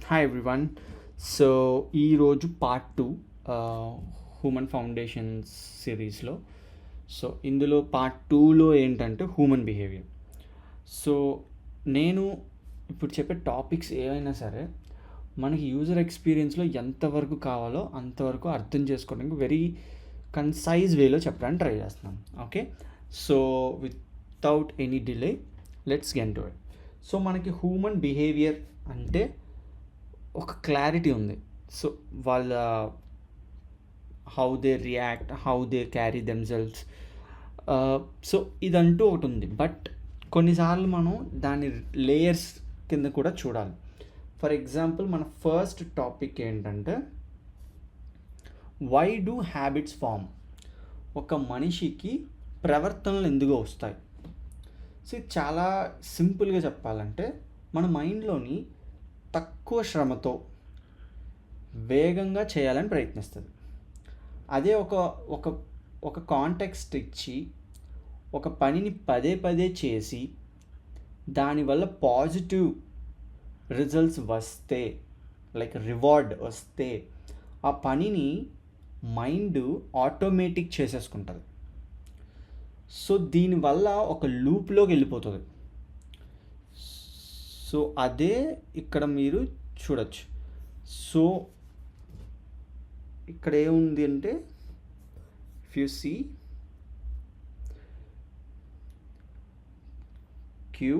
Hi everyone. So ఈరోజు part 2 human foundations సిరీస్లో. So ఇందులో పార్ట్ 2లో ఏంటంటే హ్యూమన్ బిహేవియర్. సో నేను ఇప్పుడు చెప్పే టాపిక్స్ ఏవైనా సరే మనకి యూజర్ ఎక్స్పీరియన్స్లో ఎంతవరకు కావాలో అంతవరకు అర్థం చేసుకోవడానికి వెరీ కన్సైజ్ వేలో చెప్పడానికి ట్రై చేస్తున్నాను. Okay, so without any delay let's get to it. So మనకి హ్యూమన్ బిహేవియర్ అంటే ఒక క్లారిటీ ఉంది. సో వాళ్ళ how they react, how they carry themselves, so ఇదంటూ ఒకటి ఉంది. బట్ కొన్నిసార్లు మనం దాని లేయర్స్ కింద కూడా చూడాలి. ఫర్ ఎగ్జాంపుల్ మన ఫస్ట్ టాపిక్ ఏంటంటే వై డూ హ్యాబిట్స్ ఫామ్. ఒక మనిషికి ప్రవర్తనలు ఎందుకు వస్తాయి? సో ఇది చాలా సింపుల్గా చెప్పాలంటే మన మైండ్లోని తక్కువ శ్రమతో వేగంగా చేయాలని ప్రయత్నిస్తుంది. అదే ఒక ఒక ఒక కాంటెక్స్ట్ ఇచ్చి ఒక పనిని పదే పదే చేసి దానివల్ల పాజిటివ్ రిజల్ట్స్ వస్తే, లైక్ రివార్డ్ వస్తే, ఆ పనిని మైండ్ ఆటోమేటిక్ చేసేసుకుంటుంది. సో దీనివల్ల ఒక లూప్లోకి వెళ్ళిపోతుంది. సో అదే ఇక్కడ మీరు చూడొచ్చు. సో ఇక్కడ ఏముంది అంటే if you see cue,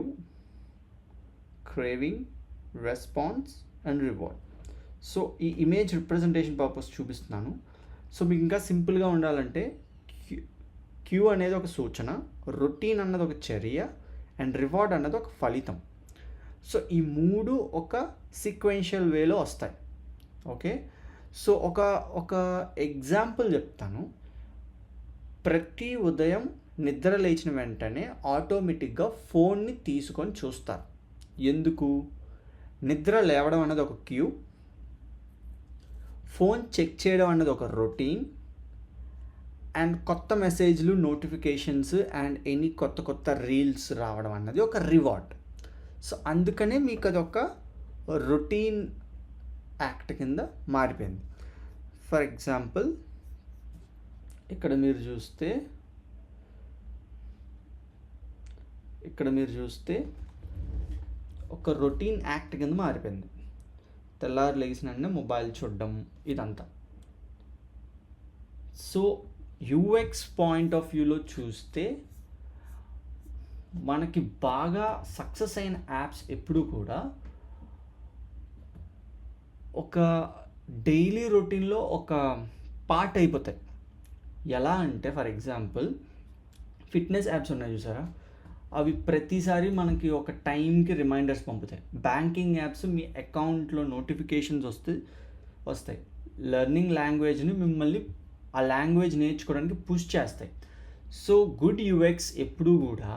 craving, response and reward. So ఈ ఇమేజ్ రిప్రజెంటేషన్ పర్పస్ చూపిస్తున్నాను. సో మీకు ఇంకా సింపుల్గా ఉండాలంటే క్యూ అనేది ఒక సూచన, రొటీన్ అన్నది ఒక చర్య అండ్ రివార్డ్ అన్నది ఒక ఫలితం. సో ఈ మూడు ఒక సీక్వెన్షియల్ వేలో వస్తాయి. ఓకే, సో ఒక ఎగ్జాంపుల్ చెప్తాను. ప్రతి ఉదయం నిద్ర లేచిన వెంటనే ఆటోమేటిక్గా ఫోన్ని తీసుకొని చూస్తారు. ఎందుకు? నిద్ర లేవడం అన్నది ఒక క్యూ, ఫోన్ చెక్ చేయడం అన్నది ఒక రొటీన్, అండ్ కొత్త మెసేజ్లు, నోటిఫికేషన్స్ అండ్ ఎనీ కొత్త కొత్త రీల్స్ రావడం అన్నది ఒక రివార్డ్. సో అందుకనే మీకు అదొక రొటీన్ యాక్ట్ కింద మారిపోయింది. ఫర్ ఎగ్జాంపుల్ ఇక్కడ మీరు చూస్తే ఒక రొటీన్ యాక్ట్ కింద మారిపోయింది. తెల్లారు లేచిన మొబైల్ చూడడం ఇదంతా. సో యూఎక్స్ పాయింట్ ఆఫ్ వ్యూలో చూస్తే మనకి బాగా సక్సెస్ అయిన యాప్స్ ఎప్పుడు కూడా ఒక డైలీ రొటీన్లో ఒక పార్ట్ అయిపోతాయి. ఎలా అంటే ఫర్ ఎగ్జాంపుల్ ఫిట్నెస్ యాప్స్ ఉన్నాయి చూసారా, అవి ప్రతిసారి మనకి ఒక టైంకి రిమైండర్స్ పంపుతాయి. బ్యాంకింగ్ యాప్స్ మీ అకౌంట్లో నోటిఫికేషన్స్ వస్తాయి. లెర్నింగ్ లాంగ్వేజ్ని మిమ్మల్ని ఆ లాంగ్వేజ్ నేర్చుకోవడానికి పుష్ చేస్తాయి. సో గుడ్ యూఎక్స్ ఎప్పుడూ కూడా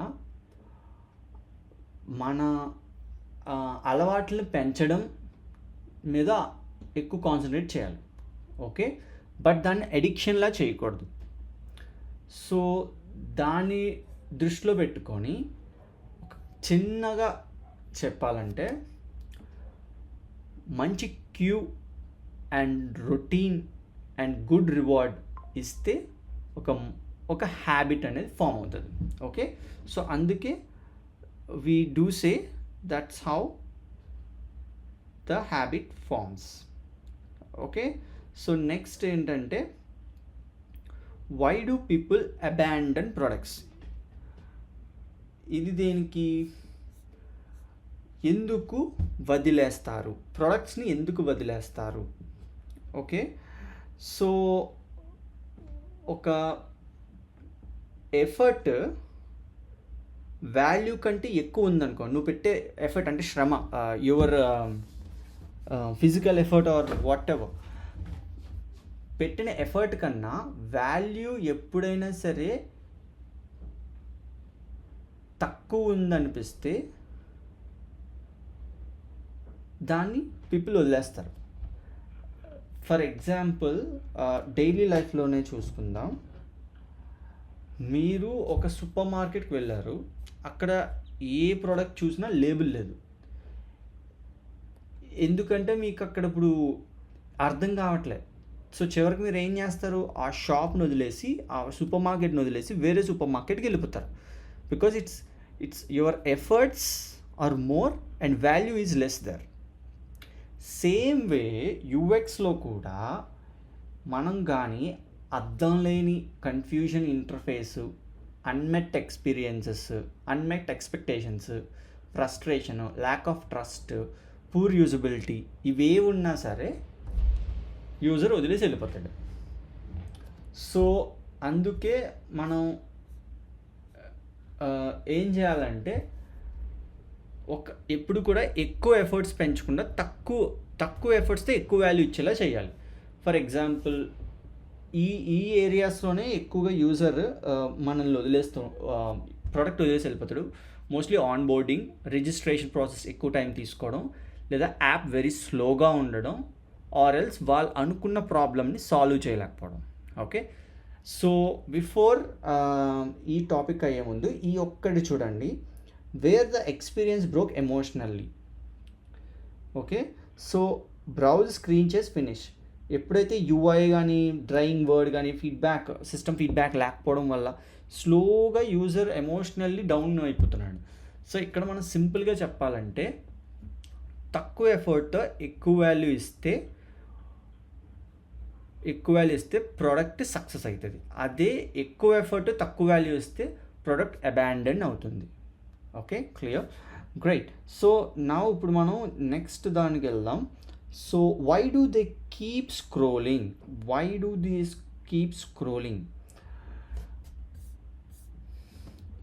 మన అలవాట్లను పెంచడం మీద ఎక్కువ కాన్సన్ట్రేట్ చేయాలి. ఓకే, బట్ దాన్ని అడిక్షన్లా చేయకూడదు. సో దాన్ని దృష్టిలో పెట్టుకొని చిన్నగా చెప్పాలంటే మంచి Q and routine and good reward ఇస్తే ఒక హ్యాబిట్ అనేది ఫామ్ అవుతుంది. ఓకే, సో అందుకే we do say that's how the habit forms. Okay, so next ఏంటంటే why do people abandon products. ఇది దేనికి, ఎందుకు వదిలేస్తారు, ప్రొడక్ట్స్ని ఎందుకు వదిలేస్తారు? ఓకే, సో ఒక ఎఫర్ట్ వాల్యూ కంటే ఎక్కువ ఉందనుకో, నువ్వు పెట్టే ఎఫర్ట్ అంటే శ్రమ, your physical effort are what ever, పెట్టిన ఎఫర్ట్ కన్నా వాల్యూ ఎప్పుడైనా సరే తక్కువ ఉందనిపిస్తే దాన్ని పీపుల్ వదిలేస్తారు. ఫర్ ఎగ్జాంపుల్ డైలీ లైఫ్లోనే చూసుకుందాం. మీరు ఒక సూపర్ మార్కెట్కి వెళ్ళారు, అక్కడ ఏ ప్రోడక్ట్ చూసినా లేబుల్ లేదు. ఎందుకంటే మీకు అక్కడ ఇప్పుడు అర్థం కావట్లే. సో చివరికి మీరు ఏం చేస్తారు, ఆ షాప్ని వదిలేసి, ఆ సూపర్ మార్కెట్ని వదిలేసి వేరే సూపర్ మార్కెట్కి వెళ్ళిపోతారు. Because it's your efforts are more and value is lesser. Same way యూఎక్స్లో కూడా మనం కానీ అర్థం లేని confusion interface, unmet experiences, unmet expectations, frustration, lack of trust, poor usability, ఇవే ఉన్నా సరే యూజర్ వదిలేసి వెళ్ళిపోతాడు. సో అందుకే మనం ఏం చేయాలంటే ఎప్పుడు కూడా ఎక్కువ ఎఫర్ట్స్ పెంచకుండా తక్కువ ఎఫర్ట్స్తో ఎక్కువ వాల్యూ ఇచ్చేలా చేయాలి. ఫర్ ఎగ్జాంపుల్ ఈ ఏరియాస్లోనే ఎక్కువగా యూజర్ మనల్ని ప్రోడక్ట్ వదిలేసి వెళ్ళిపోతాడు. Mostly on boarding, registration process ఎక్కువ టైం తీసుకోవడం, లేదా యాప్ వెరీ స్లోగా ఉండడం, ఆర్ ఎల్స్ వాళ్ళు అనుకున్న ప్రాబ్లమ్ని సాల్వ్ చేయలేకపోవడం. ఓకే, సో బిఫోర్ ఈ టాపిక్ అయ్యే ముందు ఈ ఒక్కటి చూడండి, wear the experience broke emotionally. Okay, so browse screen చేసి ఫినిష్. ఎప్పుడైతే యూఐ కానీ, డ్రాయింగ్ వర్డ్ కానీ, సిస్టమ్ ఫీడ్బ్యాక్ లేకపోవడం వల్ల స్లోగా యూజర్ ఎమోషనల్లీ డౌన్ అయిపోతున్నాడు. సో ఇక్కడ మనం సింపుల్గా చెప్పాలంటే తక్కువ ఎఫర్ట్తో ఎక్కువ వాల్యూ ఇస్తే ప్రోడక్ట్ సక్సెస్ అవుతుంది. అదే ఎక్కువ ఎఫర్ట్ తక్కువ వాల్యూ ఇస్తే ప్రోడక్ట్ అబాండన్ అవుతుంది. Okay, clear, great. సో నా ఇప్పుడు మనం నెక్స్ట్ దానికి వెళ్దాం. So why do they keep scrolling?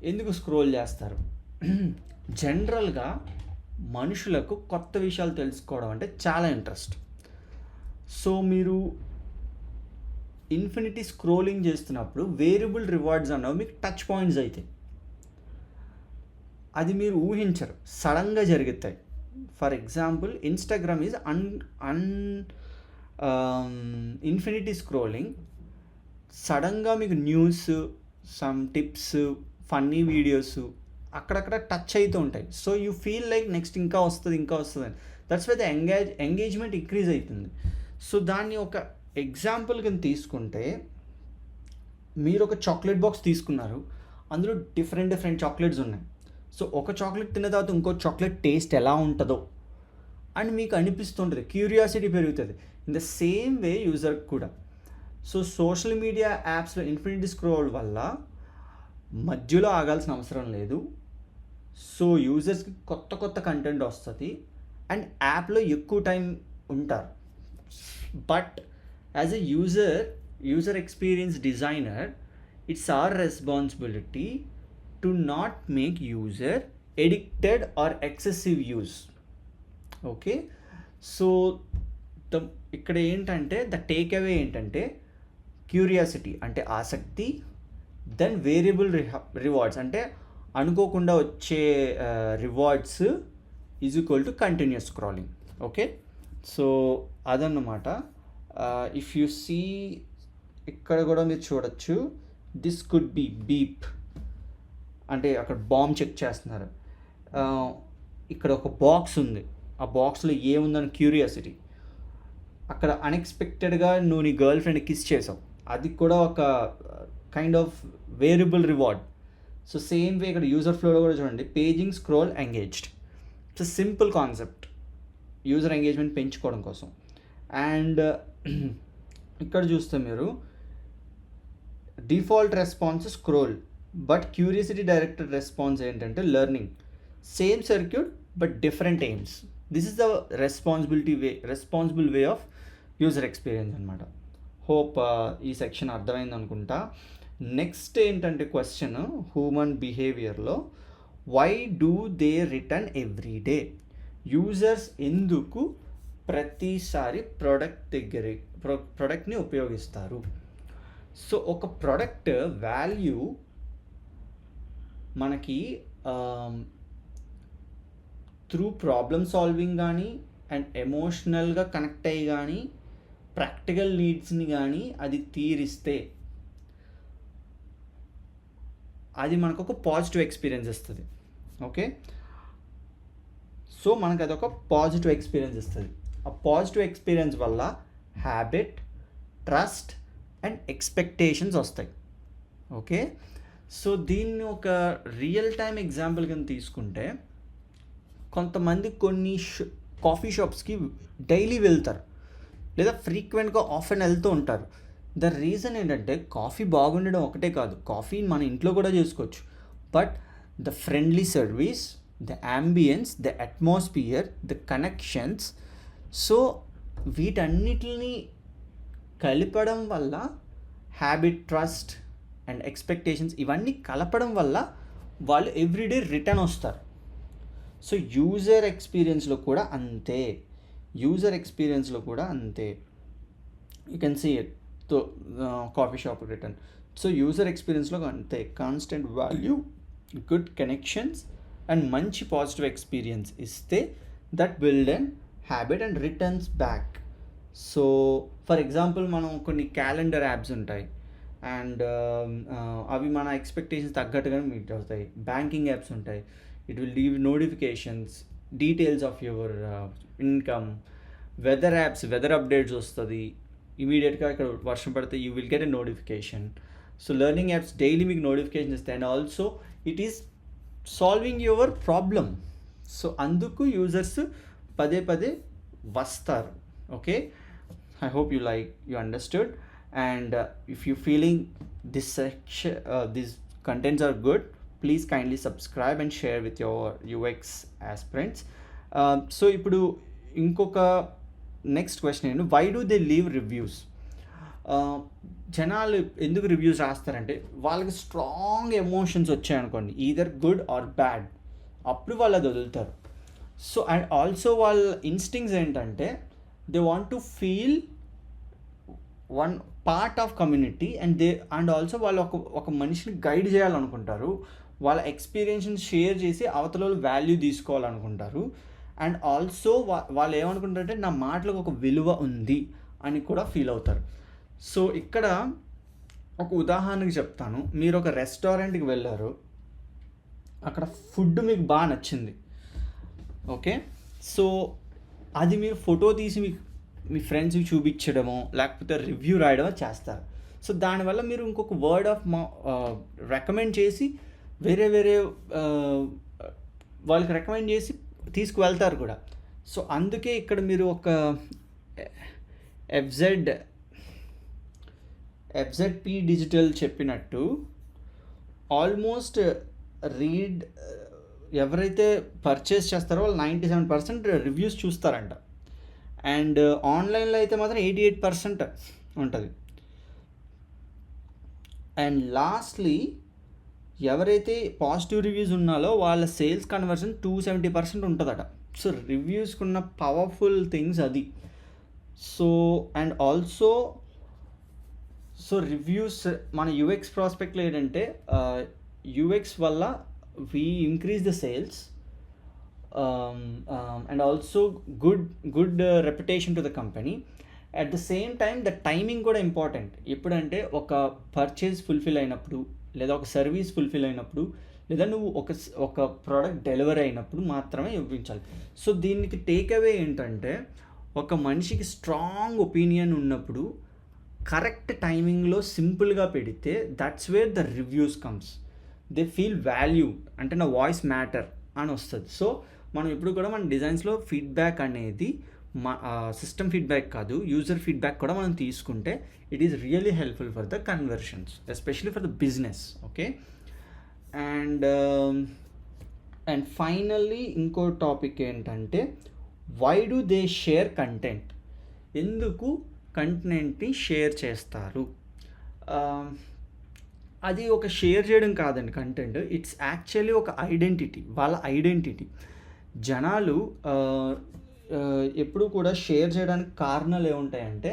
ఎందుకు స్క్రోల్ చేస్తారు? జనరల్గా మనుషులకు కొత్త విషయాలు తెలుసుకోవడం అంటే చాలా ఇంట్రెస్ట్. సో మీరు ఇన్ఫినిటీ స్క్రోలింగ్ చేస్తున్నప్పుడు వేరియబుల్ రివార్డ్స్ అన్నవి మీకు టచ్ పాయింట్స్ అవుతాయి. అది మీరు ఊహించరు, సడన్గా జరుగుతాయి. For example Instagram is infinity scrolling. సడన్గా మీకు news, some tips, funny videos అక్కడక్కడ టచ్ అవుతూ ఉంటాయి. So you feel like next ఇంకా వస్తుంది అని. That's why the engagement increase అవుతుంది. సో దాన్ని ఒక ఎగ్జాంపుల్ కింద తీసుకుంటే, మీరు ఒక చాక్లెట్ బాక్స్ తీసుకున్నారు, అందులో డిఫరెంట్ చాక్లెట్స్ ఉన్నాయి. సో ఒక చాక్లెట్ తిన్న తర్వాత ఇంకో చాక్లెట్ టేస్ట్ ఎలా ఉంటుందో అని మీకు అనిపిస్తుంటుంది, క్యూరియాసిటీ పెరుగుతుంది. ఇన్ ద సేమ్ వే యూజర్కి కూడా. సో సోషల్ మీడియా యాప్స్లో ఇన్ఫినిటీ స్క్రోల్ వల్ల మధ్యలో ఆగాల్సిన అవసరం లేదు. సో యూజర్స్కి కొత్త కంటెంట్ వస్తుంది అండ్ యాప్లో ఎక్కువ టైం ఉంటారు. But as a user experience designer, it's our responsibility to not make user addicted or excessive use. Okay, so ఇక్కడ ఏంటంటే ద టేక్ అవే ఏంటంటే క్యూరియాసిటీ అంటే ఆసక్తి, దెన్ వేరియబుల్ రివార్డ్స్ అంటే అనుకోకుండా వచ్చే rewards is equal to continuous scrolling. Okay, so అదన్నమాట. If you see ఇక్కడ కూడా మీరు చూడొచ్చు, దిస్ కుడ్ బి బీప్ అంటే అక్కడ బాంబ్ చెక్ చేస్తున్నారు. ఇక్కడ ఒక బాక్స్ ఉంది, ఆ బాక్స్లో ఏముందని క్యూరియాసిటీ. అక్కడ అన్ఎక్స్పెక్టెడ్గా నువ్వు నీ గర్ల్ ఫ్రెండ్ కిస్ చేసావు, అది కూడా ఒక kind of variable reward. So same way ఇక్కడ యూజర్ ఫ్లోలో కూడా చూడండి, paging, scroll, engaged. It's simple concept user engagement పెంచుకోవడం కోసం. అండ్ ఇక్కడ చూస్తే మీరు default response scroll, but curiosity directed response ఏంటంటే learning. Same circuit but different aims. This is the responsible way of user experience అనమాట. హోప్ ఈ section అర్థమైంది అనుకుంటా. నెక్స్ట్ ఏంటంటే క్వశ్చన్, హ్యూమన్ బిహేవియర్లో why do they return every day? Users ఎందుకు ప్రతిసారి ప్రోడక్ట్ని ఉపయోగిస్తారు? సో ఒక ప్రోడక్ట్ వాల్యూ మనకి త్రూ ప్రాబ్లమ్ సాల్వింగ్ కానీ అండ్ ఎమోషనల్గా కనెక్ట్ అయ్యి కానీ ప్రాక్టికల్ నీడ్స్ని కానీ అది తీరిస్తే అది మనకు ఒక పాజిటివ్ ఎక్స్పీరియన్స్ ఇస్తుంది. ఓకే, సో మనకు అదొక పాజిటివ్ ఎక్స్పీరియన్స్ ఇస్తుంది. ఆ పాజిటివ్ ఎక్స్పీరియన్స్ వల్ల హ్యాబిట్, ట్రస్ట్ అండ్ ఎక్స్పెక్టేషన్స్ వస్తాయి. ఓకే, సో దీన్ని ఒక రియల్ టైమ్ ఎగ్జాంపుల్ కింద తీసుకుంటే, కొంతమంది కొన్ని కాఫీ షాప్స్కి డైలీ వెళ్తారు, లేదా ఫ్రీక్వెంట్గా ఆఫెన్ వెళ్తూ ఉంటారు. ద రీజన్ ఏంటంటే కాఫీ బాగుండడం ఒకటే కాదు, కాఫీ మన ఇంట్లో కూడా చేసుకోవచ్చు, but the friendly service, the ambience, the atmosphere, the connections, so వీటన్నిటిని కలపడం వల్ల హ్యాబిట్, ట్రస్ట్ అండ్ ఎక్స్పెక్టేషన్స్ ఇవన్నీ కలపడం వల్ల వాళ్ళు ఎవ్రీడే రిటర్న్ వస్తారు. సో యూజర్ ఎక్స్పీరియన్స్లో కూడా అంతే, you can see it. So coffee shop return, so user ఎక్స్పీరియన్స్లో అంతే, constant value, good connections and మంచి పాజిటివ్ ఎక్స్పీరియన్స్ ఇస్తే that build and habit and returns back. So for example మనం కొన్ని క్యాలెండర్ యాప్స్ ఉంటాయి అండ్ అవి మన ఎక్స్పెక్టేషన్స్ తగ్గట్టుగానే మీట్ అవుతాయి. బ్యాంకింగ్ యాప్స్ ఉంటాయి, it will leave notifications, details of your income. Weather apps, weather updates వస్తుంది ఇమీడియట్గా, ఇక్కడ వర్షం పడితే you will get a notification. So learning apps daily మీకు నోటిఫికేషన్ ఇస్తాయి and also it is solving your problem. So అందుకు users పదే పదే వస్తారు. Okay, I hope you understood, and if you feeling this section, these contents are good, please kindly subscribe and share with your UX aspirants. So ఇప్పుడు ఇంకొక next question ఏంటి, why do they leave reviews? జనాలు ఎందుకు reviews రాస్తారంటే వాళ్ళకి strong emotions వచ్చాయనుకోండి, either good or bad, అప్పుడు వాళ్ళు అది వదులుతారు. సో అండ్ ఆల్సో వాళ్ళ ఇన్స్టింగ్స్ ఏంటంటే they want to feel one part of community and also వాళ్ళు ఒక మనిషిని గైడ్ చేయాలనుకుంటారు, వాళ్ళ ఎక్స్పీరియన్స్ని షేర్ చేసి అవతల వాల్యూ తీసుకోవాలనుకుంటారు. అండ్ ఆల్సో వాళ్ళు ఏమనుకుంటారంటే నా మాటలకు ఒక విలువ ఉంది అని కూడా ఫీల్ అవుతారు. సో ఇక్కడ ఒక ఉదాహరణకి చెప్తాను. మీరు ఒక రెస్టారెంట్కి వెళ్ళారు, అక్కడ ఫుడ్ మీకు బాగా నచ్చింది. ఓకే, సో అది మీరు ఫోటో తీసి మీ ఫ్రెండ్స్కి చూపించడమో లేకపోతే రివ్యూ రాయడమో చేస్తారు. సో దానివల్ల మీరు ఇంకొక వర్డ్ ఆఫ్ రికమెండ్ చేసి వేరే వాళ్ళకి రికమెండ్ చేసి తీసుకువెళ్తారు కూడా. సో అందుకే ఇక్కడ మీరు ఒక ఎఫ్జెడ్పి డిజిటల్ చెప్పినట్టు ఆల్మోస్ట్ ఎవరైతే పర్చేస్ చేస్తారో వాళ్ళు 97% రివ్యూస్ చూస్తారంట, అండ్ ఆన్లైన్లో అయితే మాత్రం 88% ఉంటుంది. అండ్ లాస్ట్లీ ఎవరైతే పాజిటివ్ రివ్యూస్ ఉన్నాలో వాళ్ళ సేల్స్ కన్వర్షన్ 270% ఉంటుందట. సో రివ్యూస్కున్న పవర్ఫుల్ థింగ్స్ అది. So and also so reviews మన యూఎక్స్ ప్రాస్పెక్ట్లో ఏంటంటే యూఎక్స్ వల్ల we increase the sales and also good reputation to the company. At the same time the timing కూడా important. ఎప్పుడంటే ఒక purchase fulfil అయినప్పుడు, లేదా ఒక సర్వీస్ ఫుల్ఫిల్ అయినప్పుడు, లేదా నువ్వు ఒక ప్రోడక్ట్ డెలివరీ అయినప్పుడు మాత్రమే ఇవ్వించాలి. సో దీనికి టేక్ అవే ఏంటంటే ఒక మనిషికి స్ట్రాంగ్ ఒపీనియన్ ఉన్నప్పుడు కరెక్ట్ టైమింగ్లో సింపుల్గా పెడితే that's where the reviews comes. They feel value, అంటే నా వాయిస్ మ్యాటర్ అని వస్తుంది. సో మనం ఇప్పుడు కూడా మన డిజైన్స్లో ఫీడ్బ్యాక్ అనేది సిస్టమ్ ఫీడ్బ్యాక్ కాదు, యూజర్ ఫీడ్బ్యాక్ కూడా మనం తీసుకుంటే it is really helpful for the conversions, especially for the business. Okay, and finally ఇంకో టాపిక్ ఏంటంటే why do they share content? ఎందుకు కంటెంట్ని షేర్ చేస్తారు? అది ఒక షేర్ చేయడం కాదండి కంటెంట్, ఇట్స్ యాక్చువల్లీ ఒక ఐడెంటిటీ, వాళ్ళ ఐడెంటిటీ. జనాలు ఎప్పుడు కూడా షేర్ చేయడానికి కారణాలు ఏముంటాయంటే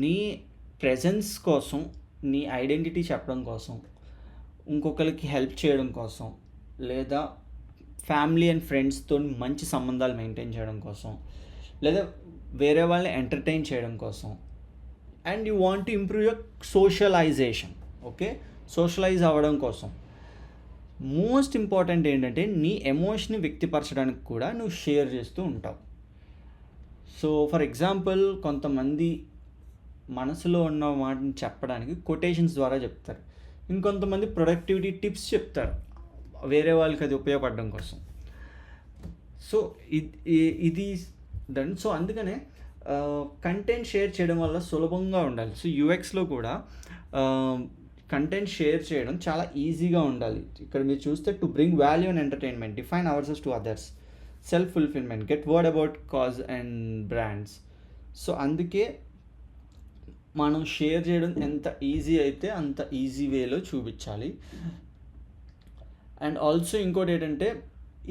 నీ ప్రెజెన్స్ కోసం, నీ ఐడెంటిటీ చెప్పడం కోసం, ఇంకొకరికి హెల్ప్ చేయడం కోసం, లేదా ఫ్యామిలీ అండ్ ఫ్రెండ్స్తో మంచి సంబంధాలు మెయింటైన్ చేయడం కోసం, లేదా వేరే వాళ్ళని ఎంటర్టైన్ చేయడం కోసం, and you want to improve your socialisation. Okay, socialise అవ్వడం కోసం. మోస్ట్ ఇంపార్టెంట్ ఏంటంటే నీ ఎమోషన్ని వ్యక్తపరచడానికి కూడా నువ్వు షేర్ చేస్తూ ఉంటావు. సో ఫర్ ఎగ్జాంపుల్ కొంతమంది మనసులో ఉన్న వాటిని చెప్పడానికి కొటేషన్స్ ద్వారా చెప్తారు. ఇంకొంతమంది ప్రొడక్టివిటీ టిప్స్ చెప్తారు వేరే వాళ్ళకి అది ఉపయోగపడడం కోసం. సో ఇది సో అందుకనే కంటెంట్ షేర్ చేయడం వల్ల సులభంగా ఉండాలి. సో యూఎక్స్లో కూడా కంటెంట్ షేర్ చేయడం చాలా ఈజీగా ఉండాలి. ఇక్కడ మీరు చూస్తే to bring value and entertainment, define ourselves to others, self fulfilment, get word about cause and brands. So అందుకే మనం షేర్ చేయడం ఎంత ఈజీ అయితే అంత ఈజీ వేలో చూపించాలి. అండ్ ఆల్సో ఇంకోటి ఏంటంటే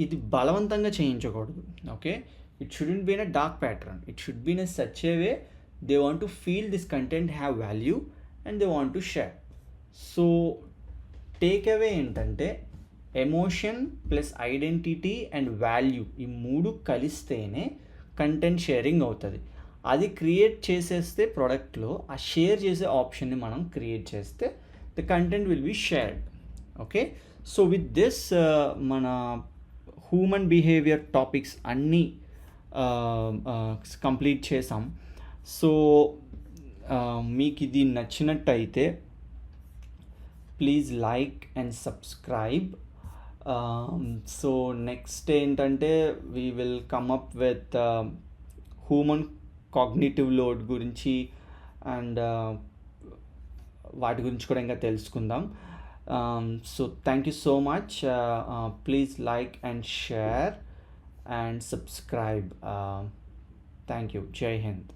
ఇది బలవంతంగా చేయించకూడదు. Okay, it shouldn't be in a dark pattern, it should be in a such a way they want to feel this content have value and they want to share. So take away ఏంటంటే emotion plus identity and value ఈ మూడు కలిస్తేనే content sharing అవుతుంది. అది create చేసేస్తే ప్రోడక్ట్లో ఆ share చేసే ఆప్షన్ని మనం క్రియేట్ చేస్తే the content will be shared. Okay, so with this మన హ్యూమన్ బిహేవియర్ టాపిక్స్ అన్నీ కంప్లీట్ చేసాం. సో మీకు ఇది నచ్చినట్టయితే please like and subscribe. So next ఏంటంటే we will come up with human cognitive load గురించి అండ్ వాటి గురించి కూడా ఇంకా తెలుసుకుందాం. So thank you so much. Please like and share and subscribe. Thank you. Jai Hind.